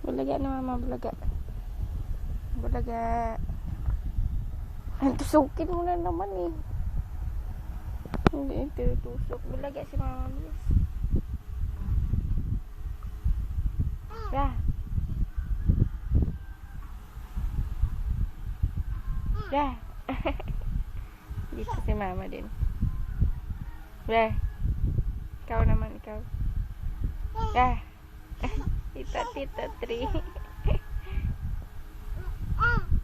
Bulaga na mama, bulaga. Bulaga. Ang tusukin mo na naman eh. Hindi tusok. Bulaga si mama, bilis. Ra. Ra. Dito si mama din. Ra. Ikaw naman, ikaw. Ra. Tita 3.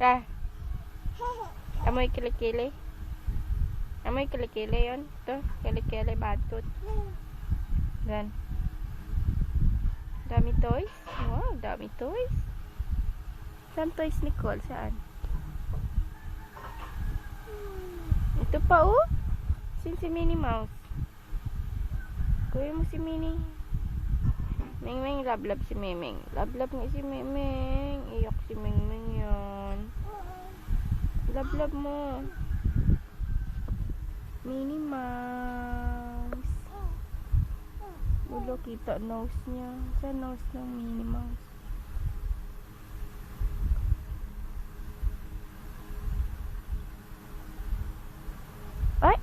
Ra. Amoy kilikili. Amoy kilikili yun. Ito, kilikili, batot. Yan. Dami toys. Wow, dami toys. Saan toys, Nicole? Saan? Ito pa, oh. Sin si Minnie Mouse. Kuya mo si Minnie. Ming, love si Ming. Love nga si Ming. Iyak si Ming yan. Love mo. Minnie Mouse. Ulo, kita nose niya. Sa nose ng Minnie Mouse. Ay!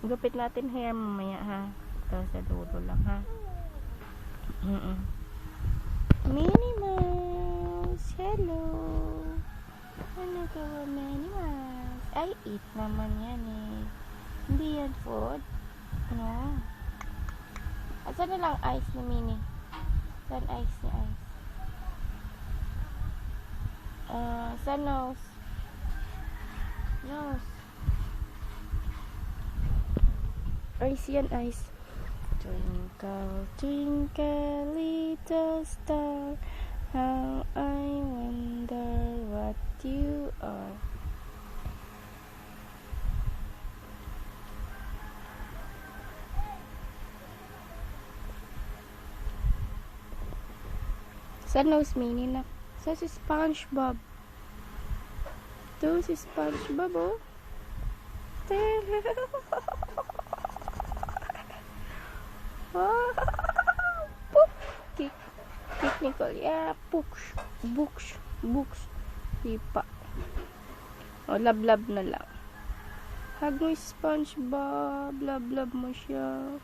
Gupit natin hair mamaya ha. Ito sa dulo lang ha. Minnie Mouse. Hello. Ano ka ba, Minnie Mouse? Ay, eat naman yan eh. Hindi yan food. No. Asan na lang ice ni Minnie? Saan ice ni ice? Sa nose. Nose. Ice yan, ice. Twinkle, twinkle, little star, how I wonder what you are. Sa nose, Minnie na. Sa si SpongeBob. Ito si SpongeBob, oh. Poop. Kick Nicole. Yeah, push. Books. Lipa. O, love na lang. Hug mo si SpongeBob. Love mo siya.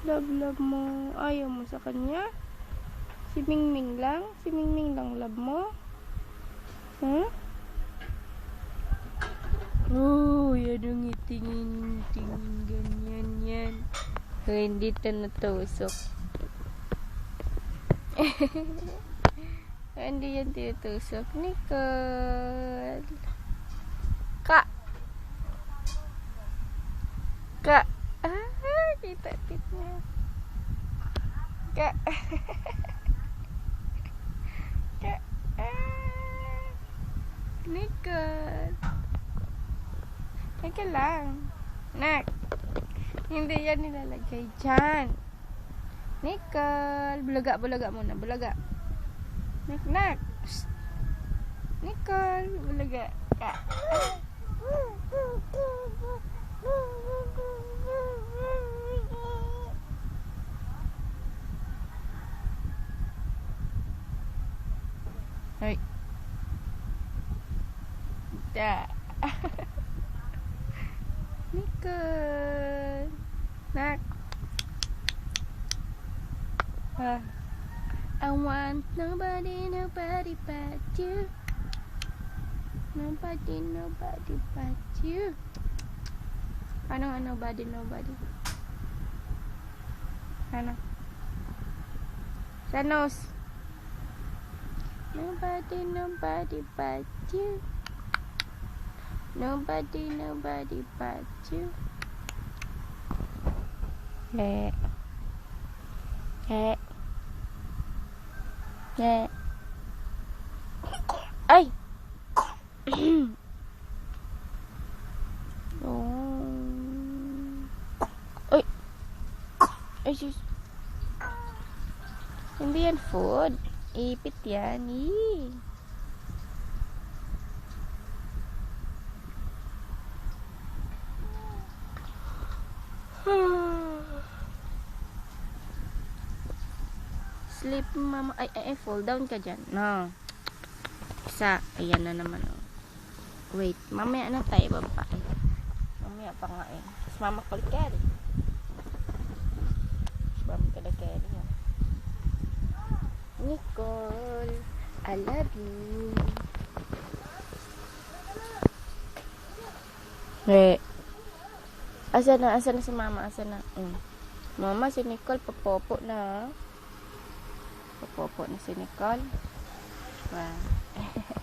Love mo. Ayaw mo sa kanya. Si Ming lang. Si Ming lang love mo. Huh? Oh, yan ang itingin. Ganyan yan. Hindi ito natusok. Hindi yan tinutusok. Nicole. Ka. Kita tit niya. Ka. Nicole. Teka lang. Nak. Hindi yan nilalagay dyan. Nicole. Bulaga muna. Bulaga. Nak. Nicole. Bulaga. Ka. Ay. Da. Nicole. Nak. I want nobody but you. Nobody but you. Ano nga nobody? Ano? Sa nose. Nobody but you. Nobody but you. Ay. Ay, sus. Hindi yan food. Ipit yan. Sleep, mama. Ay, fall down ka dyan. No. Isa. Ayan na naman, oh. Wait. Mamaya na tayo, babae. Mamaya pa nga, eh. Tapos mama kalikari. Mama kalikari, oh. Nicole, I love you. Eh. Asa na si mama? Asa na? Mama, si Nicole, papopo na. Papopo na si Nicole. Wow.